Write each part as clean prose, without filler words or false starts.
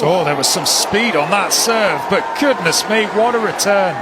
Oh, there was some speed on that serve, but goodness me, what a return.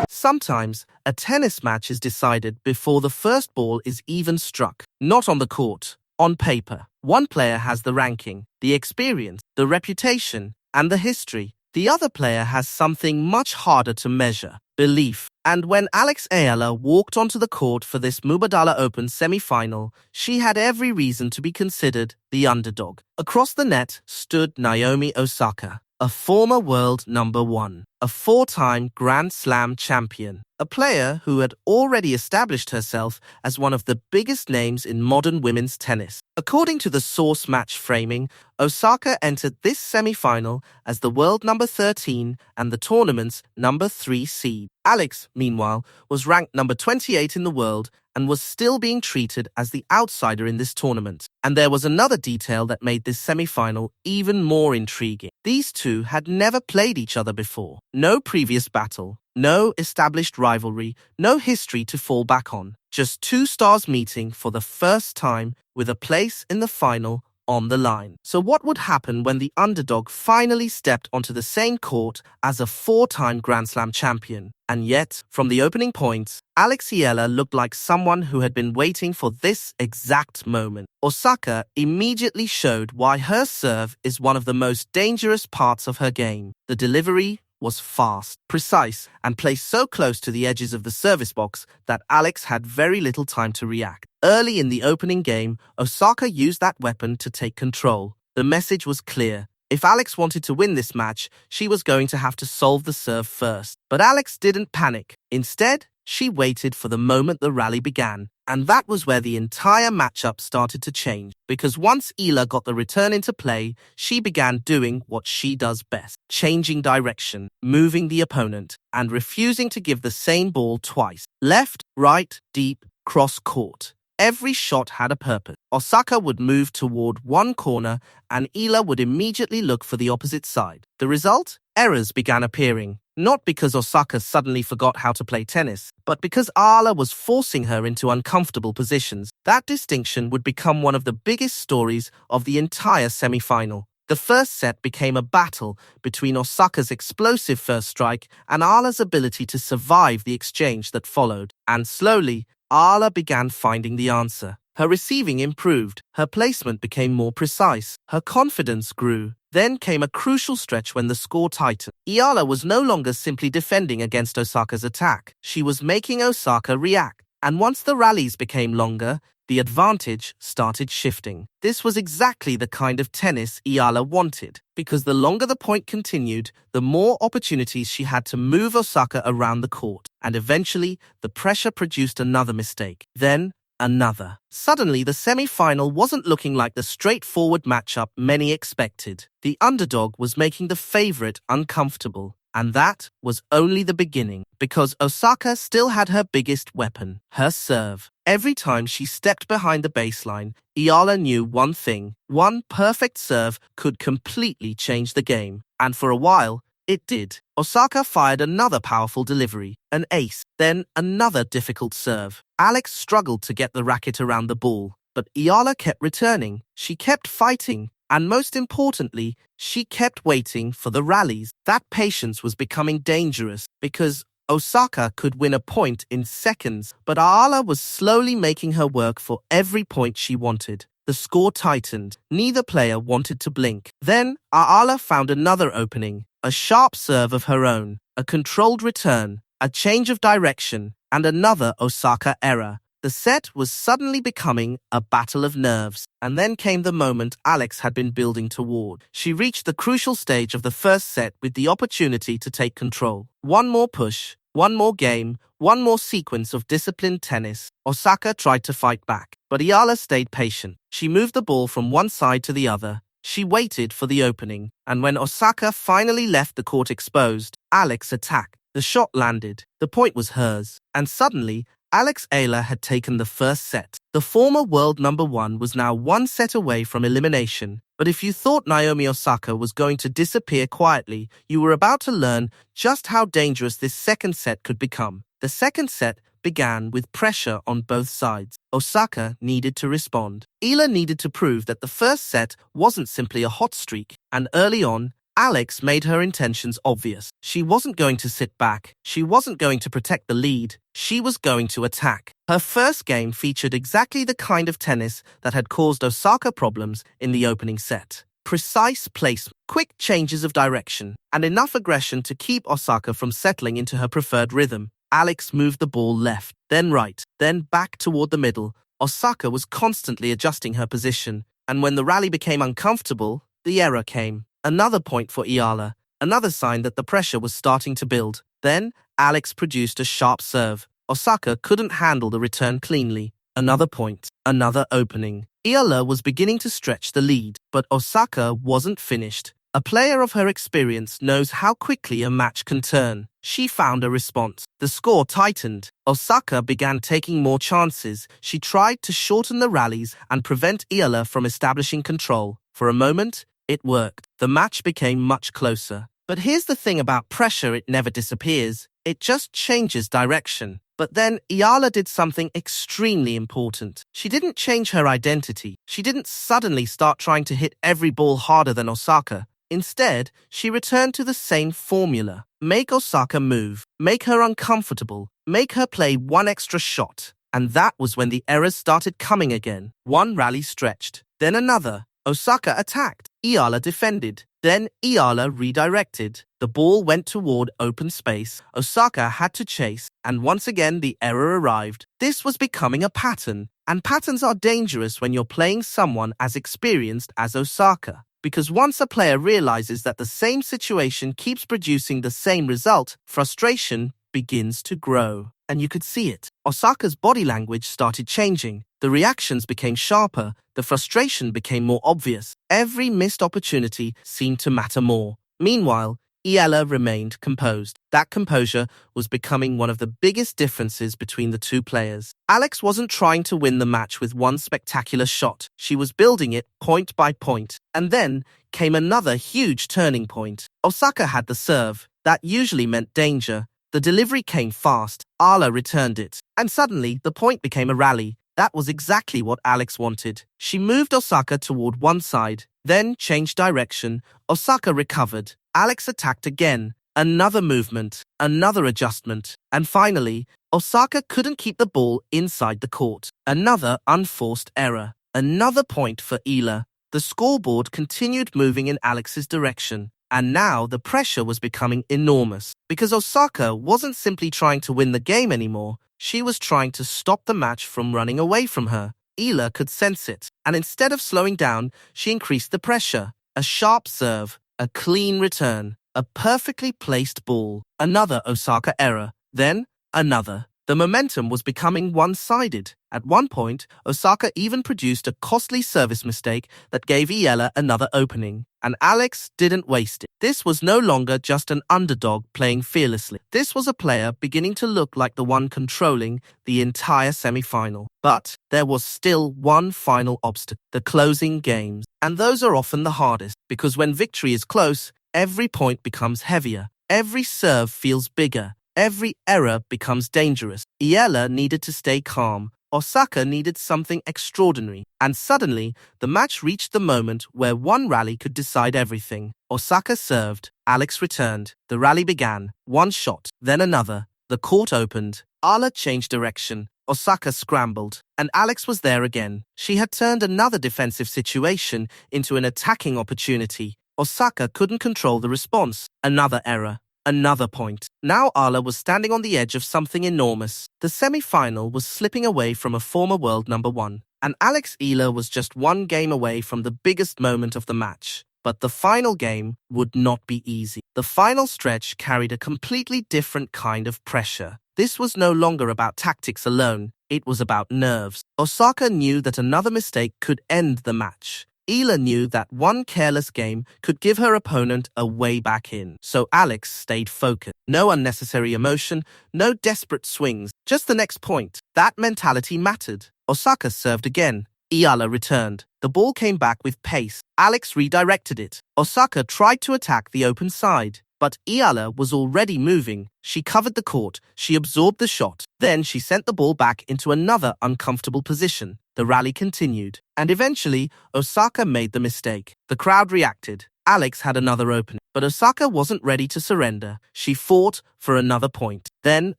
Sometimes, a tennis match is decided before the first ball is even struck. Not on the court, on paper. One player has the ranking, the experience, the reputation, and the history. The other player has something much harder to measure, belief. And when Alex Eala walked onto the court for this Mubadala Open semi-final, she had every reason to be considered the underdog. Across the net stood Naomi Osaka, a former world number 1, a 4-time Grand Slam champion, a player who had already established herself as one of the biggest names in modern women's tennis. According to the source Match Framing, Osaka entered this semi-final as the world number 13 and the tournament's number 3 seed. Alex, meanwhile, was ranked number 28 in the world and was still being treated as the outsider in this tournament. And there was another detail that made this semi-final even more intriguing. These two had never played each other before. No previous battle, no established rivalry, no history to fall back on. Just two stars meeting for the first time with a place in the final on the line. So what would happen when the underdog finally stepped onto the same court as a 4-time Grand Slam champion? And yet, from the opening points, Alex Eala looked like someone who had been waiting for this exact moment. Osaka immediately showed why her serve is one of the most dangerous parts of her game. The delivery was fast, precise, and placed so close to the edges of the service box that Alex had very little time to react. Early in the opening game, Osaka used that weapon to take control. The message was clear. If Alex wanted to win this match, she was going to have to solve the serve first. But Alex didn't panic. Instead, she waited for the moment the rally began. And that was where the entire matchup started to change. Because once Eala got the return into play, she began doing what she does best. Changing direction, moving the opponent, and refusing to give the same ball twice. Left, right, deep, cross court. Every shot had a purpose. Osaka would move toward one corner and Eala would immediately look for the opposite side. The result? Errors began appearing. Not because Osaka suddenly forgot how to play tennis, but because Eala was forcing her into uncomfortable positions. That distinction would become one of the biggest stories of the entire semi-final. The first set became a battle between Osaka's explosive first strike and Eala's ability to survive the exchange that followed. And slowly, Eala began finding the answer. Her receiving improved, her placement became more precise, her confidence grew. Then came a crucial stretch when the score tightened. Eala was no longer simply defending against Osaka's attack. She was making Osaka react. And once the rallies became longer, the advantage started shifting. This was exactly the kind of tennis Eala wanted, because the longer the point continued, the more opportunities she had to move Osaka around the court. And eventually, the pressure produced another mistake. Then, another. Suddenly, the semi-final wasn't looking like the straightforward matchup many expected. The underdog was making the favorite uncomfortable. And that was only the beginning, because Osaka still had her biggest weapon, her serve. Every time she stepped behind the baseline, Eala knew one thing. One perfect serve could completely change the game. And for a while, it did. Osaka fired another powerful delivery, an ace, then another difficult serve. Alex struggled to get the racket around the ball, but Eala kept returning. She kept fighting. And most importantly, she kept waiting for the rallies. That patience was becoming dangerous because Osaka could win a point in seconds, but Eala was slowly making her work for every point she wanted. The score tightened. Neither player wanted to blink. Then Eala found another opening, a sharp serve of her own, a controlled return, a change of direction, and another Osaka error. The set was suddenly becoming a battle of nerves. And then came the moment Alex had been building toward. She reached the crucial stage of the first set with the opportunity to take control. One more push, one more game, one more sequence of disciplined tennis. Osaka tried to fight back, but Eala stayed patient. She moved the ball from one side to the other. She waited for the opening. And when Osaka finally left the court exposed, Alex attacked. The shot landed. The point was hers. And suddenly, Alex Eala had taken the first set. The former world number 1 was now one set away from elimination. But if you thought Naomi Osaka was going to disappear quietly, you were about to learn just how dangerous this second set could become. The second set began with pressure on both sides. Osaka needed to respond. Eala needed to prove that the first set wasn't simply a hot streak, and early on, Alex made her intentions obvious. She wasn't going to sit back. She wasn't going to protect the lead. She was going to attack. Her first game featured exactly the kind of tennis that had caused Osaka problems in the opening set. Precise placement, quick changes of direction, and enough aggression to keep Osaka from settling into her preferred rhythm. Alex moved the ball left, then right, then back toward the middle. Osaka was constantly adjusting her position, and when the rally became uncomfortable, the error came. Another point for Eala, another sign that the pressure was starting to build. Then, Alex produced a sharp serve. Osaka couldn't handle the return cleanly. Another point, another opening. Eala was beginning to stretch the lead, but Osaka wasn't finished. A player of her experience knows how quickly a match can turn. She found a response. The score tightened. Osaka began taking more chances. She tried to shorten the rallies and prevent Eala from establishing control. For a moment, it worked. The match became much closer. But here's the thing about pressure, it never disappears. It just changes direction. But then Eala did something extremely important. She didn't change her identity. She didn't suddenly start trying to hit every ball harder than Osaka. Instead, she returned to the same formula. Make Osaka move. Make her uncomfortable. Make her play one extra shot. And that was when the errors started coming again. One rally stretched. Then another. Osaka attacked. Eala defended. Then Eala redirected. The ball went toward open space. Osaka had to chase, and once again the error arrived. This was becoming a pattern, and patterns are dangerous when you're playing someone as experienced as Osaka. Because once a player realizes that the same situation keeps producing the same result, frustration begins to grow. And you could see it. Osaka's body language started changing. The reactions became sharper. The frustration became more obvious. Every missed opportunity seemed to matter more. Meanwhile, Eala remained composed. That composure was becoming one of the biggest differences between the two players. Alex wasn't trying to win the match with one spectacular shot. She was building it point by point. And then came another huge turning point. Osaka had the serve. That usually meant danger. The delivery came fast. Eala returned it. And suddenly, the point became a rally. That was exactly what Alex wanted. She moved Osaka toward one side, then changed direction. Osaka recovered. Alex attacked again. Another movement, another adjustment. And finally, Osaka couldn't keep the ball inside the court. Another unforced error. Another point for Eala. The scoreboard continued moving in Alex's direction. And now the pressure was becoming enormous. Because Osaka wasn't simply trying to win the game anymore. She was trying to stop the match from running away from her. Eala could sense it. And instead of slowing down, she increased the pressure. A sharp serve. A clean return. A perfectly placed ball. Another Osaka error. Then another. The momentum was becoming one-sided. At one point, Osaka even produced a costly service mistake that gave Eala another opening. And Alex didn't waste it. This was no longer just an underdog playing fearlessly. This was a player beginning to look like the one controlling the entire semi-final. But there was still one final obstacle, the closing games. And those are often the hardest, because when victory is close, every point becomes heavier. Every serve feels bigger. Every error becomes dangerous. Eala needed to stay calm. Osaka needed something extraordinary. And suddenly, the match reached the moment where one rally could decide everything. Osaka served. Alex returned. The rally began. One shot, then another. The court opened. Eala changed direction. Osaka scrambled. And Alex was there again. She had turned another defensive situation into an attacking opportunity. Osaka couldn't control the response. Another error. Another point. Now Eala was standing on the edge of something enormous. The semi-final was slipping away from a former world number one. And Alex Eala was just one game away from the biggest moment of the match. But the final game would not be easy. The final stretch carried a completely different kind of pressure. This was no longer about tactics alone. It was about nerves. Osaka knew that another mistake could end the match. Eala knew that one careless game could give her opponent a way back in. So Alex stayed focused. No unnecessary emotion, no desperate swings, just the next point. That mentality mattered. Osaka served again. Eala returned. The ball came back with pace. Alex redirected it. Osaka tried to attack the open side. But Eala was already moving. She covered the court. She absorbed the shot. Then she sent the ball back into another uncomfortable position. The rally continued. And eventually, Osaka made the mistake. The crowd reacted. Alex had another opening. But Osaka wasn't ready to surrender. She fought for another point. Then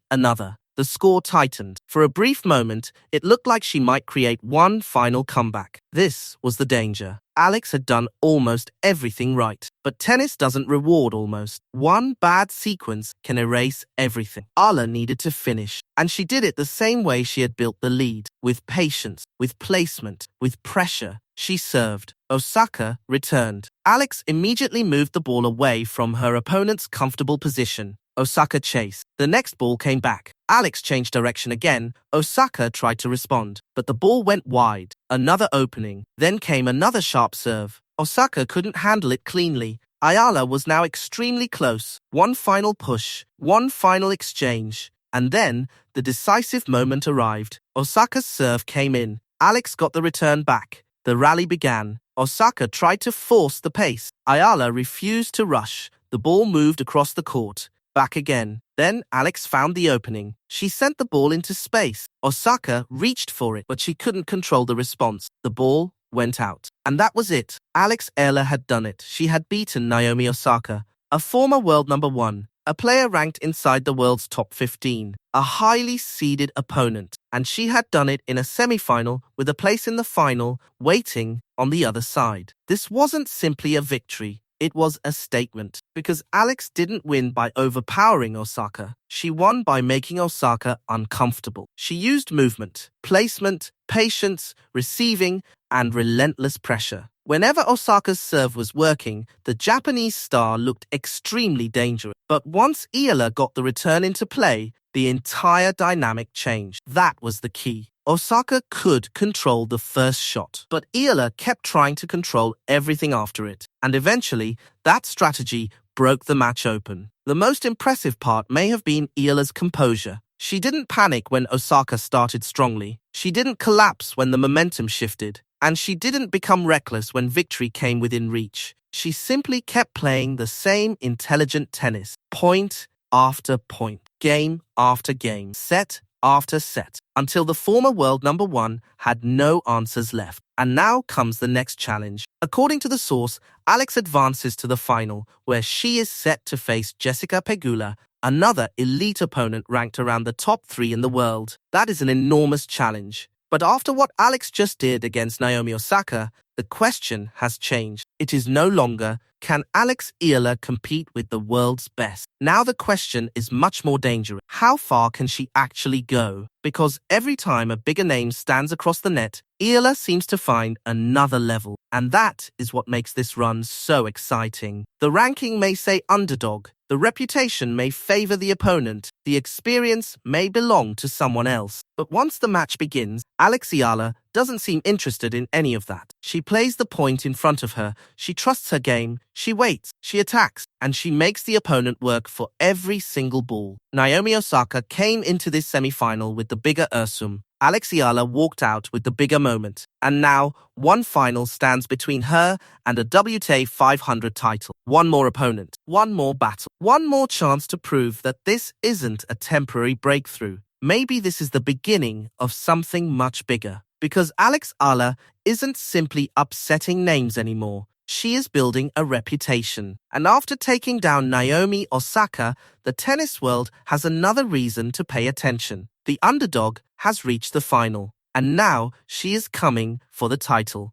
another. The score tightened. For a brief moment, it looked like she might create one final comeback. This was the danger. Alex had done almost everything right. But tennis doesn't reward almost. One bad sequence can erase everything. Eala needed to finish. And she did it the same way she had built the lead. With patience, with placement, with pressure. She served. Osaka returned. Alex immediately moved the ball away from her opponent's comfortable position. Osaka chased. The next ball came back. Alex changed direction again. Osaka tried to respond, but the ball went wide. Another opening. Then came another sharp serve. Osaka couldn't handle it cleanly. Eala was now extremely close. One final push. One final exchange. And then, the decisive moment arrived. Osaka's serve came in. Alex got the return back. The rally began. Osaka tried to force the pace. Eala refused to rush. The ball moved across the court. Back again. Then Alex found the opening. She sent the ball into space. Osaka reached for it, but she couldn't control the response. The ball went out. And that was it. Alex Eala had done it. She had beaten Naomi Osaka, a former world number 1, a player ranked inside the world's top 15, a highly seeded opponent. And she had done it in a semi-final with a place in the final waiting on the other side. This wasn't simply a victory. It was a statement, because Alex didn't win by overpowering Osaka. She won by making Osaka uncomfortable. She used movement, placement, patience, receiving, and relentless pressure. Whenever Osaka's serve was working, the Japanese star looked extremely dangerous. But once Eala got the return into play, the entire dynamic changed. That was the key. Osaka could control the first shot, but Eala kept trying to control everything after it. And eventually, that strategy broke the match open. The most impressive part may have been Eala's composure. She didn't panic when Osaka started strongly. She didn't collapse when the momentum shifted. And she didn't become reckless when victory came within reach. She simply kept playing the same intelligent tennis, point after point, game after game, set after set, until the former world number 1 had no answers left. And now comes the next challenge. According to the source, Alex advances to the final, where she is set to face Jessica Pegula, another elite opponent ranked around the top 3 in the world. That is an enormous challenge. But after what Alex just did against Naomi Osaka, the question has changed. It is no longer, can Alex Eala compete with the world's best? Now the question is much more dangerous. How far can she actually go? Because every time a bigger name stands across the net, Eala seems to find another level. And that is what makes this run so exciting. The ranking may say underdog. The reputation may favor the opponent. The experience may belong to someone else. But once the match begins, Alex Eala doesn't seem interested in any of that. She plays the point in front of her. She trusts her game. She waits. She attacks. And she makes the opponent work for every single ball. Naomi Osaka came into this semi-final with the bigger Ursum. Alex Eala walked out with the bigger moment. And now, one final stands between her and a WTA 500 title. One more opponent. One more battle. One more chance to prove that this isn't a temporary breakthrough. Maybe this is the beginning of something much bigger. Because Alex Eala isn't simply upsetting names anymore. She is building a reputation. And after taking down Naomi Osaka, the tennis world has another reason to pay attention. The underdog has reached the final. And now she is coming for the title.